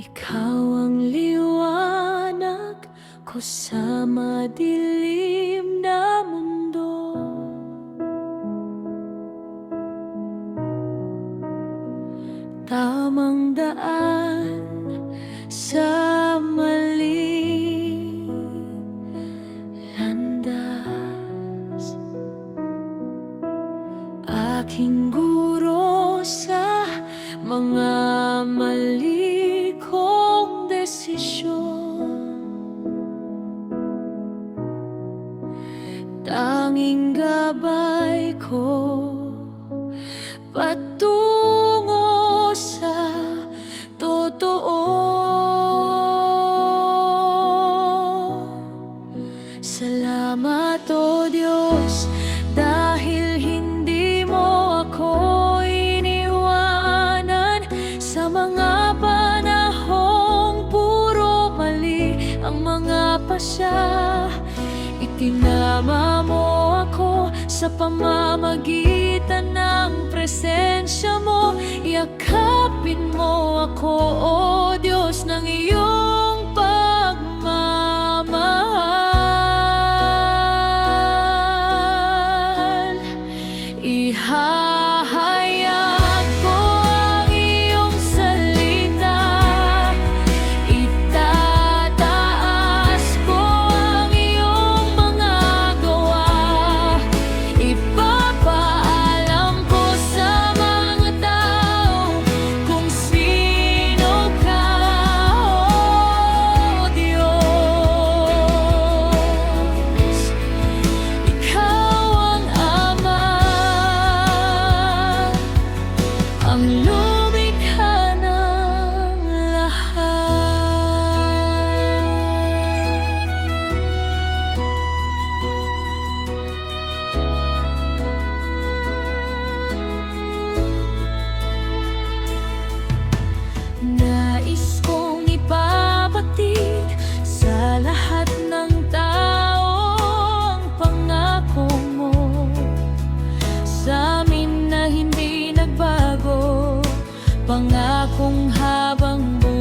Ikaw ang liwanag ko sa madilim na mundo. Tamang daan sa maling landas. Aking guro sa mga mali kong desisyon. Tanging gabay ko patungo sa totoo. Salamat, O Diyos, dahil hindi mo ako iniwanan sa mga panahong puro mali ang mga pasya. Itinama mo ako sa pamamagitan ng presensya mo. Yakapin mo ako, O Diyos, ng iyong pagmamahal. Ihahayag ko ang iyong salita, itataas ko ang iyong mga gawa. Ipapaalam ko sa mga tao kung sino ka, O Diyos. Ikaw ang Ama, ang lumikha ng lahat. Nais kong ipabatid sa lahat ng tao ang pangako mo sa amin na hindi nagbago. Pangakong habang buhay